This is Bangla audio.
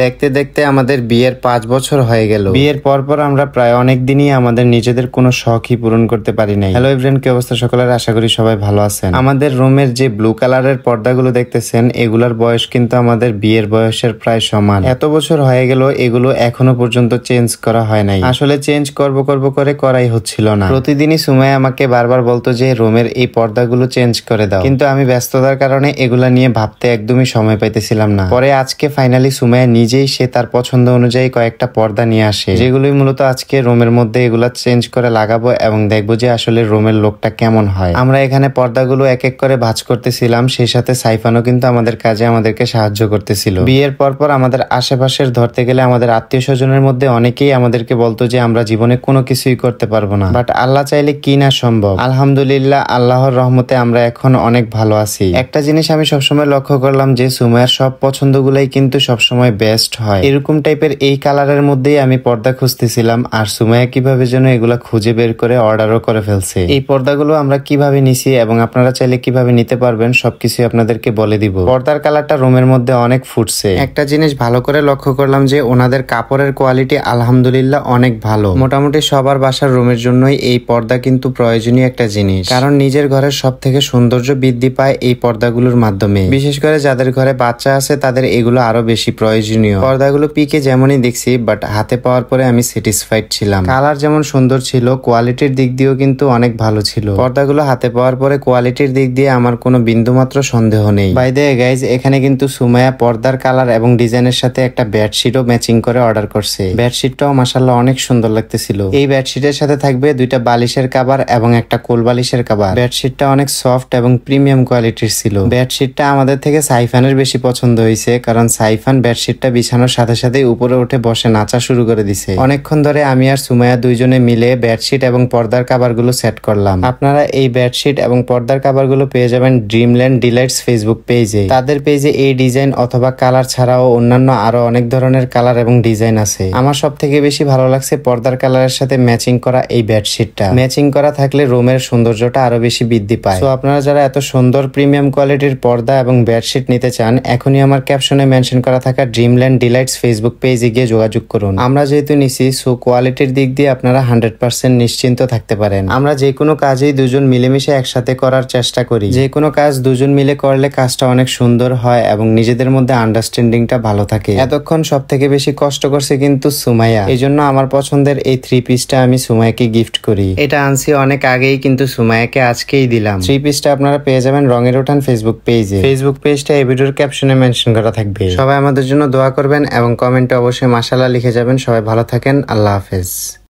দেখতে দেখতে আমাদের বিয়ের 5 বছর হয়ে গেল। বিয়ের পর আমরা প্রায় অনেক দিনই আমাদের নিজেদের কোনো শখই পূরণ করতে পারি নাই। হ্যালো এভরিওয়ান, কি অবস্থা সকলের? আশা করি সবাই ভালো আছেন। আমাদের রুমের যে ব্লু কালারের পর্দাগুলো দেখতেছেন, এগুলার বয়স কিন্তু আমাদের বিয়ের বয়সের প্রায় সমান। এত বছর হয়ে গেল, এগুলো এখনো পর্যন্ত চেঞ্জ করা হয় নাই। আসলে চেঞ্জ করব করে করাই হচ্ছিল না। প্রতিদিনই সুমাইয়া আমাকে বারবার বলতো যে রুমের এই পর্দাগুলো চেঞ্জ করে দাও, কিন্তু আমি ব্যস্ততার কারণে এগুলা নিয়ে ভাবতে একদমই সময় পাইতেছিলাম না। পরে আজকে ফাইনালি সুমাইয়া নিজেই সে তার পছন্দ অনুযায়ী কয়েকটা পর্দা নিয়ে আসে, যেগুলোই মূলত আজকে রুমের মধ্যে এগুলা চেঞ্জ করে লাগাবো এবং দেখবো যে আসলে রুমের লোকটা কেমন হয়। আমরা এখানে পর্দাগুলো এক এক করে ভাঁজ করতেছিলাম, সেই সাথে সাইফানও কিন্তু আমাদের কাজে আমাদেরকে সাহায্য করতেছিল। বিয়ের পর আমাদের আশেপাশের ধরতে গেলে আমাদের আত্মীয় স্বজনের মধ্যে অনেকেই আমাদেরকে বলতো যে আমরা জীবনে কোনো কিছুই করতে পারবো না, বাট আল্লাহ চাইলে কি না সম্ভব। আলহামদুলিল্লাহ, আল্লাহর রহমতে আমরা এখন অনেক ভালো আছি। একটা জিনিস আমি সবসময় লক্ষ্য করলাম যে সুমাইয়ার সব পছন্দগুলাই কিন্তু সবসময় বেস্ট হয়। এরকম টাইপের এই কালারের মধ্যেই আমি পর্দা খুঁজতেছিলাম, আর সুমাইয়া কিভাবে যেন এগুলা খুঁজে বের করে অর্ডারও করে ফেলছে। এই পর্দাগুলো আমরা কিভাবে নিছি এবং আপনারা চাইলে কিভাবে নিতে পারবেন সবকিছু আপনাদেরকে বলে দিব। পর্দার কালারটা রুমের মধ্যে অনেক ফুটছে। একটা জিনিস ভালো করে লক্ষ্য করলাম যে ওনাদের কাপড়ের কোয়ালিটি আলহামদুলিল্লাহ অনেক ভালো। মোটামুটি সবার বাসার রুমের জন্যই এই পর্দা কিন্তু প্রয়োজনীয় একটা জিনিস, কারণ নিজের ঘরের সব থেকে সৌন্দর্য বৃদ্ধি পায় এই পর্দাগুলোর মাধ্যমে। বিশেষ করে যাদের ঘরে বাচ্চা আছে তাদের এগুলো আরো বেশি প্রয়োজনীয়। পর্দাগুলো পিকে যেমনই দেখছি, বাট হাতে পাওয়ার পরে আমি স্যাটিসফাইড ছিলাম। কালার যেমন সুন্দর ছিল, কোয়ালিটির দিক দিয়েও কিন্তু অনেক ভালো ছিল। পর্দাগুলো হাতে পাওয়ার পরে কোয়ালিটির দিক দিয়ে আমার কোনো বিন্দুমাত্র সন্দেহ নেই। বাই দ্য ওয়ে গাইজ, এখানে কিন্তু সুমাইয়া পর্দার কালার এবং ডিজাইনের সাথে একটা বেডশিটও ম্যাচিং করে অর্ডার করছে। বেডশিটটাও মাশাআল্লাহ অনেক সুন্দর লাগতেছিল। এই বেডশিটের সাথে থাকবে 2টা বালিশের কভার এবং একটা কোল বালিশের কভার। বেডশিটটা অনেক সফট এবং প্রিমিয়াম কোয়ালিটির ছিল। বেডশিটটা আমাদের থেকে সাইফানের বেশি পছন্দ হয়েছে, কারণ সাইফান বেডশিটটা বিছানোর সাথে সাথে উপরে উঠে বসে নাচা শুরু করে দিছে। অনেকক্ষণ ধরে আমি আর সুমাইয়া দুইজনে মিলে বেডশিট এবং পর্দার কভারগুলো সেট করলাম। আপনারা এই বেডশিট এবং পর্দার কভারগুলো পেয়ে যাবেন ড্রিমল্যান্ড ডিলাইটস ফেসবুক পেজে। তাদের পেজে এই ডিজাইন অথবা কালার ছাড়াও অন্যান্য আরো অনেক ধরনের কালার এবং ডিজাইন আছে। আমার সব থেকে বেশি ভালো লাগছে পর্দার কালারের সাথে ম্যাচিং করা এই বেডশিটটা। ম্যাচিং করা থাকলে রুমের সৌন্দর্যটা আরো বেশি বৃদ্ধি পায়। তো আপনারা যারা এত সুন্দর প্রিমিয়াম কোয়ালিটির পর্দা এবং বেডশিট নিতে চান, এখনই আমার ক্যাপশনে মেনশন করা থাকা ড্রিমল্যান্ড ডিলাইটস ফেসবুক পেজে গিয়ে যোগাযোগ করুন। আমরা যেহেতু নিছি, সো কোয়ালিটির দিক দিয়ে আপনারা 100% নিশ্চিন্ত থাকতে পারেন। আমরা যে কোনো কাজেই দুজন মিলেমিশে একসাথে করার চেষ্টা করি। যে কোনো কাজ দুজন মিলে করলে কাজটা অনেক সুন্দর হয় এবং নিজেদের মধ্যে আন্ডারস্ট্যান্ডিংটা ভালো থাকে। এতক্ষণ সব থেকে বেশি কষ্ট করছে কিন্তু সুমাইয়া। এই জন্য আমার পছন্দের এই 3 পিসটা আমি সুমাইয়াকে গিফট করি। এটা আনছি অনেক আগেই, কিন্তু সুমাইয়াকে আজকেই দিলাম। 3 পিসটা আপনারা পেয়ে যাবেন রঙের উঠান ফেসবুক পেজে। ফেসবুক পেজটা এই ভিডিওর ক্যাপশনে মেনশন করা থাকবে। সবাই আমাদের জন্য দোয়া করবেন এবং কমেন্টে অবশ্যই মাশাআল্লাহ লিখে যাবেন। সবাই ভালো থাকেন, আল্লাহ হাফেজ।